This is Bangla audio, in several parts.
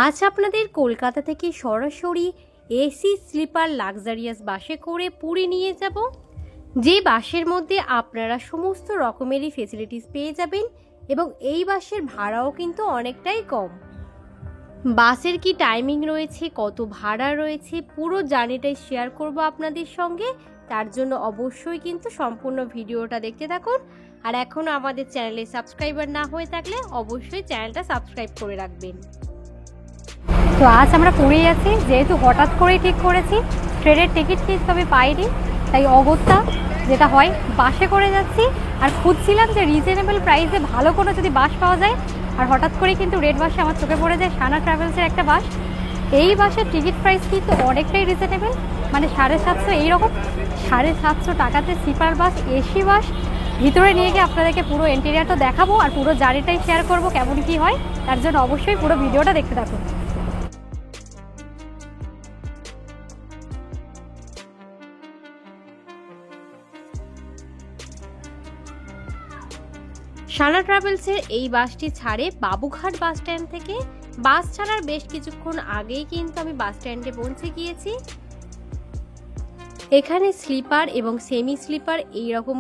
আজ আপনাদের কলকাতা থেকে সরাসরি এসি স্লিপার লাক্সারিয়াস বাসে করে পুরী নিয়ে যাব, যে বাসের মধ্যে আপনারা সমস্ত রকমেরই ফেসিলিটিস পেয়ে যাবেন এবং এই বাসের ভাড়াও কিন্তু অনেকটাই কম। বাসের কি টাইমিং রয়েছে, কত ভাড়া রয়েছে, পুরো জার্নিটাই শেয়ার করব আপনাদের সঙ্গে। তার জন্য অবশ্যই কিন্তু সম্পূর্ণ ভিডিওটা দেখতে থাকুন। আর এখনও আমাদের চ্যানেলে সাবস্ক্রাইবার না হয়ে থাকলে অবশ্যই চ্যানেলটা সাবস্ক্রাইব করে রাখবেন। তো আজ আমরা পুরী আছি, যেহেতু হঠাৎ করেই ঠিক করেছি, ট্রেনের টিকিট কিন্তু আমি পাইনি, তাই অগত্যা যেটা হয় বাসে করে যাচ্ছি। আর খুঁজছিলাম যে রিজনেবল প্রাইসে ভালো কোনো যদি বাস পাওয়া যায়, আর হঠাৎ করেই কিন্তু রেড বাসে আমার চোখে পড়ে যায় সানা ট্রাভেলসের একটা বাস। এই বাসের টিকিট প্রাইস কিন্তু অনেকটাই রিজনেবল, মানে 750 এইরকম। 750 টাকাতে স্লিপার বাস, এসি বাস। ভিতরে নিয়ে গিয়ে আপনাদেরকে পুরো ইন্টেরিয়ারটা দেখাবো আর পুরো জার্নিটাই শেয়ার করবো কেমন কী হয়। তার জন্য অবশ্যই পুরো ভিডিওটা দেখতে থাকুন। সানা ট্রাভেলসের এই বাসটি ছাড়ে বাবুঘাট বাস স্ট্যান্ড থেকে। বাস ছাড়ার বেশ কিছুক্ষণ আগেই কিন্তু আমি বাস স্ট্যান্ডে পৌঁছে গিয়েছি। এখানে স্লিপার এবং সেমি স্লিপার এইরকম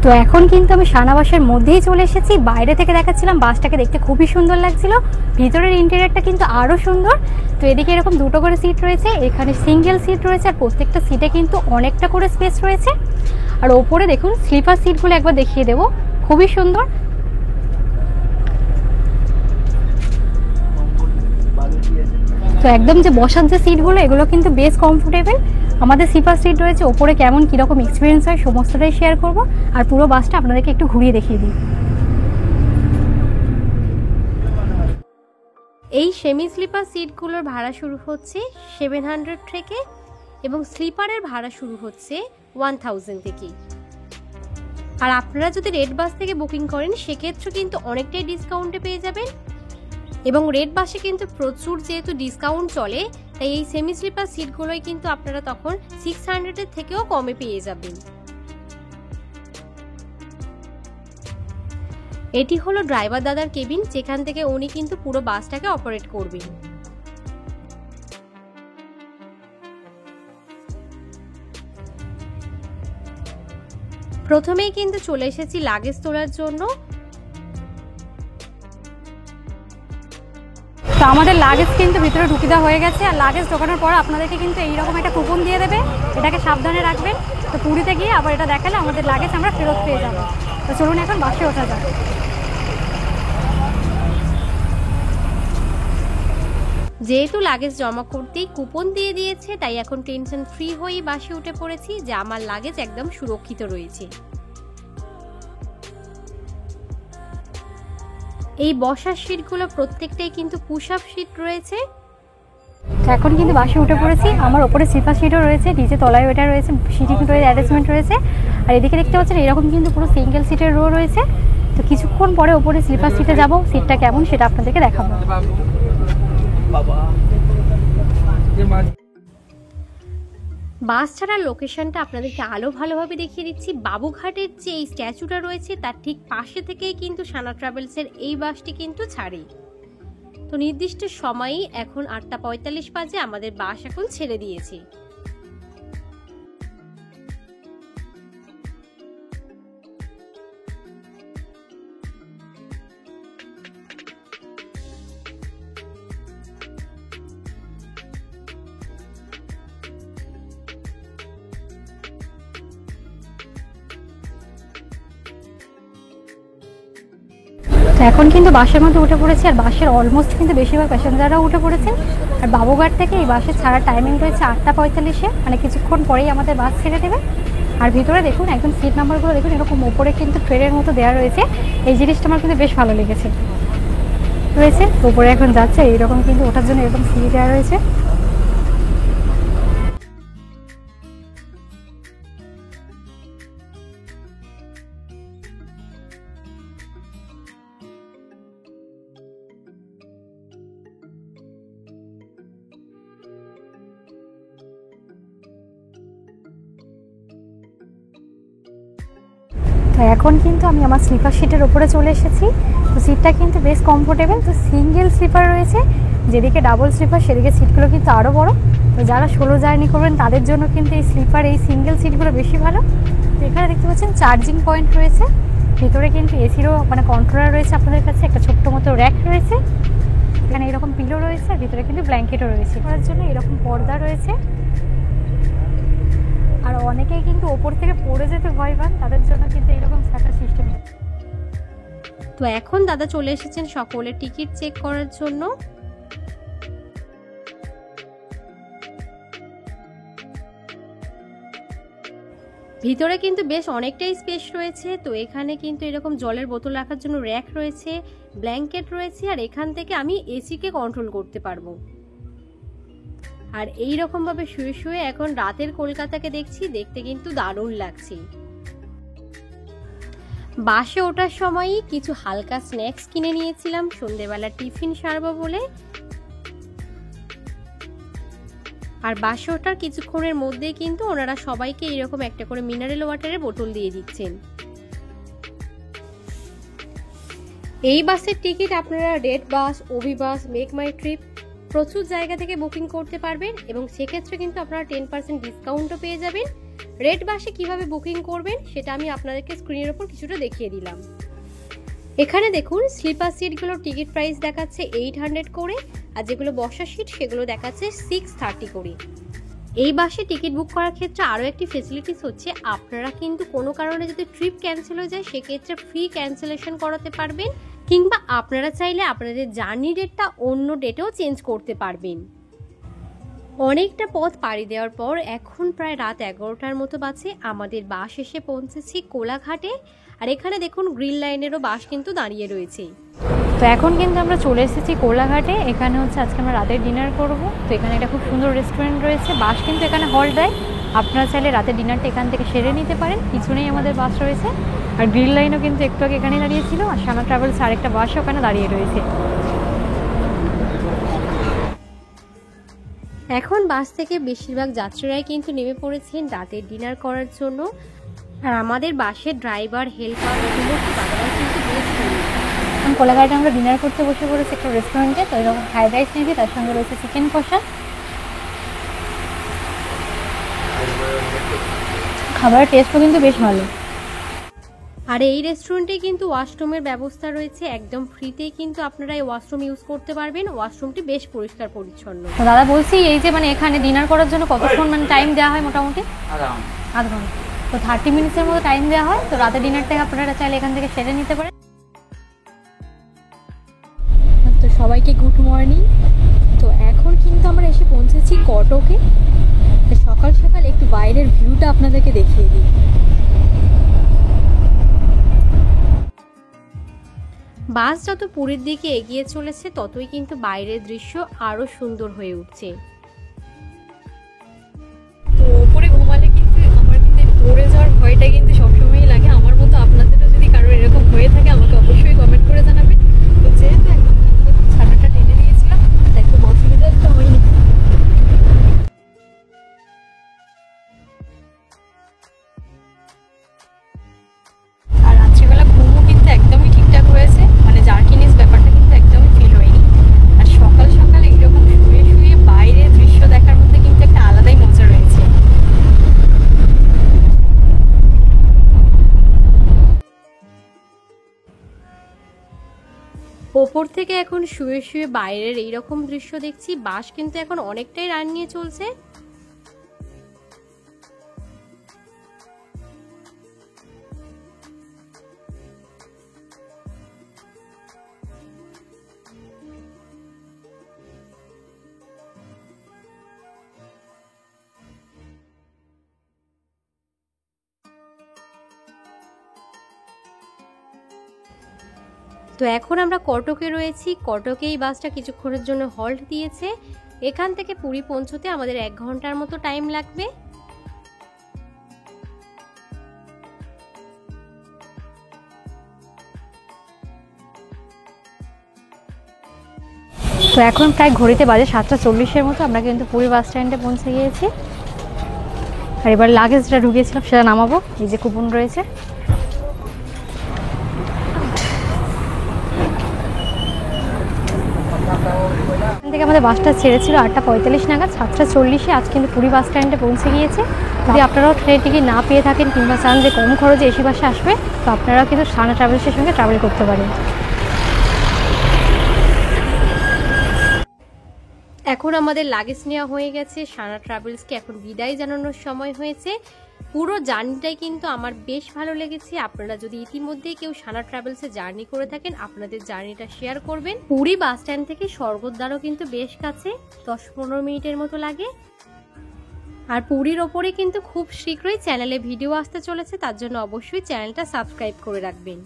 তো এখন কিন্তু আমি সানা বাসের মধ্যেই চলে এসেছি। বাইরে থেকে দেখাচ্ছিলাম বাসটাকে দেখতে খুবই সুন্দর লাগছিল, ভিতরের ইন্টেরিয়রটা কিন্তু আরও সুন্দর। তো এদিকে এরকম দুটো করে সিট রয়েছে, এখানে সিঙ্গেল সিট রয়েছে, আর প্রত্যেকটা সিটে কিন্তু অনেকটা করে স্পেস রয়েছে। আর ওপরে দেখুন স্লিপার সিটগুলো একবার দেখিয়ে দেবো, খুবই সুন্দর। তো একদম যে বসার যে সিটগুলো, এগুলো কিন্তু বেশ কমফোর্টেবল। আমাদের স্লিপার সিট রয়েছে, ওপরে কেমন কীরকম এক্সপিরিয়েন্স হয় সমস্তটাই শেয়ার করব। আর পুরো বাসটা আপনাদেরকে একটু ঘুরিয়ে দেখিয়ে দিই। এই সেমি স্লিপার সিটগুলোর ভাড়া শুরু হচ্ছে 700 থেকে এবং স্লিপারের ভাড়া শুরু হচ্ছে 1000 থেকে। আর আপনারা যদি রেড বাস থেকে বুকিং করেন সেক্ষেত্রে কিন্তু অনেকটাই ডিসকাউন্টে পেয়ে যাবেন। এবং রেড বাসে কিন্তু প্রচুর যেহেতু ডিসকাউন্ট চলে, তাই এই সেমি স্লিপার সিটগুলোই কিন্তু আপনারা তখন 600-এর থেকেও কমে পেয়ে যাবেন। এটি হলো ড্রাইভার দাদার কেবিন, যেখান থেকে উনি কিন্তু পুরো বাসটাকে অপারেট করবেন। প্রথমেই কিন্তু চলে এসেছি লাগেজ তোলার জন্য। তো আমাদের লাগেজ কিন্তু ভিতরে ঢুকে দেওয়া হয়ে গেছে। আর লাগেজ ঢোকানোর পর আপনাদেরকে কিন্তু এইরকম একটা কুপন দিয়ে দেবে, এটাকে সাবধানে রাখবেন। তো পুরীতে গিয়ে আবার এটা দেখালে আমাদের লাগেজ আমরা ফেরত পেয়ে যাবো। তো চলুন এখন বাসে ওঠা যাক। যেহেতু লাগেজ জমা করতেই কুপন দিয়ে দিয়েছে, তাই এখন টেনশন ফ্রি হয়েই বাসে উঠে পড়েছি যে আমার লাগেজ একদম সুরক্ষিত রয়েছে। এই বসার সিটগুলো প্রত্যেকটাই কিন্তু পুশ আপ সিট রয়েছে। এখন কিন্তু বাসে উঠে পড়েছি। আমার ওপরে স্লিপার সিটও রয়েছে, নিচে তলায় ওটা রয়েছে, সিটিং রয়েছে, অ্যাটাচমেন্ট রয়েছে। আর এদিকে দেখতে পাচ্ছেন এরকম কিন্তু পুরো সিঙ্গেল সিটের রো রয়েছে। তো কিছুক্ষণ পরে ওপরে স্লিপার সিটে যাব, সিটটা কেমন সেটা আপনাদেরকে দেখাবো। বাস ছাড়ার লোকেশনটা আপনাদেরকে আরও ভালোভাবে দেখিয়ে দিচ্ছি। বাবুঘাটের যে এই স্ট্যাচুটা রয়েছে তার ঠিক পাশে থেকেই কিন্তু সানা ট্রাভেলসের এই বাসটি কিন্তু ছাড়ে। তো নির্দিষ্ট সময়ই এখন 8:45 বাজে, আমাদের বাস এখন ছেড়ে দিয়েছে। তো এখন কিন্তু বাসের মধ্যে উঠে পড়েছি, আর বাসের অলমোস্ট কিন্তু বেশিরভাগ প্যাসেঞ্জাররাও উঠে পড়েছেন। আর বাবুঘাট থেকে এই বাসের ছাড়ার টাইমিং রয়েছে 8:45, মানে কিছুক্ষণ পরেই আমাদের বাস ছেড়ে দেবে। আর ভিতরে দেখুন একদম সিট নাম্বারগুলো দেখুন, এরকম ওপরে কিন্তু ট্রেনের মতো দেওয়া রয়েছে। এই জিনিসটা আমার কিন্তু বেশ ভালো লেগেছে। রয়েছে ওপরে এখন যাচ্ছে এইরকম কিন্তু ওঠার জন্য এরকম সিট দেওয়া রয়েছে। তো এখন কিন্তু আমি আমার স্লিপার সিটের ওপরে চলে এসেছি। তো সিটটা কিন্তু বেশ কমফোর্টেবল। তো সিঙ্গেল স্লিপার রয়েছে, যেদিকে ডাবল স্লিপার সেদিকে সিটগুলো কিন্তু আরও বড়। তো যারা সোলো জার্নি করবেন তাদের জন্য কিন্তু এই স্লিপার এই সিঙ্গেল সিটগুলো বেশি ভালো। তো এখানে দেখতে পাচ্ছেন চার্জিং পয়েন্ট রয়েছে, ভিতরে কিন্তু এসিরও মানে কন্ট্রোলার রয়েছে আপনাদের কাছে, একটা ছোট্ট মতো র্যাক রয়েছে, এখানে এরকম পিলো রয়েছে, আর ভিতরে কিন্তু ব্ল্যাঙ্কেটও রয়েছে। করার জন্য এরকম পর্দা রয়েছে। আর অনেকেই কিন্তু ওপর থেকে পড়ে যেতে ভয় পান, তাদের জন্য কিন্তু এরকম থাকার সিস্টেম। তো এখন দাদা চলে এসেছেন সকলের টিকিট চেক করার জন্য। ভিতরে কিন্তু বেশ অনেকটাই স্পেস রয়েছে। তো এখানে কিন্তু এরকম জলের বোতল রাখার জন্য র্যাক রয়েছে, ব্ল্যাঙ্কেট রয়েছে, আর এখান থেকে আমি এসিকে কন্ট্রোল করতে পারবো। আর এই রকম ভাবে শুয়ে শুয়ে এখন রাতের কলকাতাকে দেখছি, দেখতে কিন্তু দারুণ লাগছে। বাসে ওঠার সময়ই কিছু হালকা স্ন্যাক্স কিনে নিয়েছিলাম, সন্ধ্যেবেলা টিফিন সারবো বলে। আর বাসে ওঠার কিছুক্ষণের মধ্যেই কিন্তু ওনারা সবাইকে এরকম একটা করে মিনারেল ওয়াটারের বোতল দিয়ে দিচ্ছেন। এই বাসের টিকিট আপনারা রেড বাস, ওভি বাস, মেক মাই ট্রিপ প্রচুর জায়গা থেকে বুকিং করতে পারবেন, এবং সেক্ষেত্রে কিন্তু আপনারা 10% ডিসকাউন্টও পেয়ে যাবেন। রেড বাসে কিভাবে বুকিং করবেন সেটা আমি আপনাদেরকে স্ক্রিনের উপর কিছুটা দেখিয়ে দিলাম। এখানে দেখুন স্লিপার সিটগুলোর টিকিট প্রাইস দেখাচ্ছে 800 করে, আর যেগুলো বসার সিট সেগুলো দেখাচ্ছে 630 করে। এই বাসে টিকিট বুক করার ক্ষেত্রে আরও একটি ফেসিলিটিস হচ্ছে, আপনারা কিন্তু কোনো কারণে যদি ট্রিপ ক্যান্সেল হয়ে যায় সেক্ষেত্রে ফ্রি ক্যান্সেলেশন করাতে পারবেন, কিংবা আপনারা চাইলে আপনাদের জার্নি ডেটটা অন্য ডেটেও চেঞ্জ করতে পারবেন। অনেকটা পথ পাড়ি দেওয়ার পর এখন প্রায় রাত 11টার মতো বাজে, আমাদের বাস এসে পৌঁছেছি কোলাঘাটে। আর এখানে দেখুন গ্রিন লাইনেরও বাস কিন্তু দাঁড়িয়ে রয়েছে। তো এখন কিন্তু আমরা চলে এসেছি কোলাঘাটে। এখানে হচ্ছে আজকে আমরা রাতের ডিনার করব। তো এখানে একটা খুব সুন্দর রেস্টুরেন্ট রয়েছে, বাস কিন্তু এখানে হল্ট দেয়, আপনারা চাইলে রাতের ডিনারটা এখান থেকে সেরে নিতে পারেন। পিছনেই আমাদের বাস রয়েছে, আর গ্রিন লাইনও কিন্তু একটু আগে এখানেই দাঁড়িয়েছিল, আর শ্যামা ট্রাভেলস আরেকটা বাসও ওখানে দাঁড়িয়ে রয়েছে। এখন বাস থেকে বেশিরভাগ যাত্রীরাই কিন্তু নেমে পড়েছেন রাতের ডিনার করার জন্য। আর আমাদের বাসের ড্রাইভার, হেল্পার, সমস্ত দাদারাও কিন্তু বেশ ভালো। এখন কোলাঘাটে আমরা ডিনার করতে বসে পড়েছি একটা রেস্টুরেন্টে। তো এরকম ফ্রাইড রাইস নিয়েছি, তার সঙ্গে রয়েছে চিকেন কষা। খাবারের টেস্টও কিন্তু বেশ ভালো। আর এই রেস্টুরেন্টে কিন্তু ওয়াশরুমের ব্যবস্থা রয়েছে, একদম ফ্রিতেই কিন্তু আপনারা এই ওয়াশরুম ইউজ করতে পারবেন। ওয়াশরুমটি বেশ পরিষ্কার পরিচ্ছন্ন। তো দাদা বলছি, এই যে মানে এখানে ডিনার করার জন্য কতক্ষণ মানে টাইম দেওয়া হয়? মোটামুটি আধ ঘন্টা। তো 30 মিনিটসের মতো টাইম দেওয়া হয়। তো রাতের ডিনারটাকে আপনারা চাইলে এখান থেকে সেরে নিতে পারেন। তো সবাইকে গুড মর্নিং। তো এখন কিন্তু আমরা এসে পৌঁছেছি কটকে। সকাল সকাল একটু বাইরের ভিউটা আপনাদেরকে দেখিয়ে দিই। বাস যত পুরীর দিকে এগিয়ে চলেছে ততই কিন্তু বাইরের দৃশ্য আরো সুন্দর হয়ে উঠছে। তো ওপরে ঘুমালে কিন্তু আমার কিন্তু পড়ে যাওয়ার ভয়টা কিন্তু সবসময়ই লাগে। আমার মতো আপনাদেরও যদি কারোর এরকম হয়ে থাকে আমাকে অবশ্যই কমেন্ট করে জানাবেন। তো যেহেতু একদম ছাতাটা টেনে দিয়েছিলাম, তাই খুব অসুবিধা তো হয়নি। আর রাত্রিবেলা ঘুমও কিন্তু একদমই ঠিকঠাক হয়েছে, মানে জার্কিনিস ব্যাপারটা কিন্তু একদমই ফিল হয়নি। আর সকাল সকাল এইরকম শুয়ে শুয়ে বাইরের দৃশ্য দেখার মধ্যে কিন্তু একটা আলাদাই মজা রয়েছে। ওপর থেকে এখন শুয়ে শুয়ে বাইরের এইরকম দৃশ্য দেখছি। বাস কিন্তু এখন অনেকটাই রান নিয়ে চলছে। তো এখন আমরা কটকে রয়েছি। কটকে এই বাসটা কিছুক্ষণের জন্য হল্ট দিয়েছে। এখান থেকে পুরী পৌঁছতে আমাদের 1 ঘন্টার মতো টাইম লাগবে। তো এখন প্রায় ঘড়িতে বাজে 7:40 মতো। আমরা কিন্তু পুরী বাস স্ট্যান্ডে পৌঁছে গিয়েছি। আর এবার লাগেজটা ঢুকিয়েছিলাম সেটা নামাবো। এই যে কুপন রয়েছে। থেকে আমাদের বাসটা ছেড়েছিল 8:45 নাগাদ, 7:40-এ আজ কিন্তু পুরী বাস স্ট্যান্ডে পৌঁছে গিয়েছে। যদি আপনারাও ট্রেনের টিকিট না পেয়ে থাকেন কিংবা চান যে কম খরচে এসি বাসে আসবে, তো আপনারাও কিন্তু সানা ট্রাভেলসের সঙ্গে ট্রাভেল করতে পারেন। এখন আমাদের লাগেজ নেওয়া হয়ে গেছে, সানা ট্রাভেলসকে এখন বিদায় জানানোর সময় হয়েছে। পুরো জার্নিটাই কিন্তু আমার বেশ ভালো লেগেছে। আপনারা যদি ইতিমধ্যেই কেউ সানা ট্রাভেলসে জার্নি করে থাকেন, আপনাদের জার্নিটা শেয়ার করবেন। পুরী বাস স্ট্যান্ড থেকে স্বর্গদ্বারও কিন্তু বেশ কাছে, 10-15 মিনিটের মতো লাগে। আর পুরীর ওপরে কিন্তু খুব শীঘ্রই চ্যানেলে ভিডিও আসতে চলেছে, তার জন্য অবশ্যই চ্যানেলটা সাবস্ক্রাইব করে রাখবেন।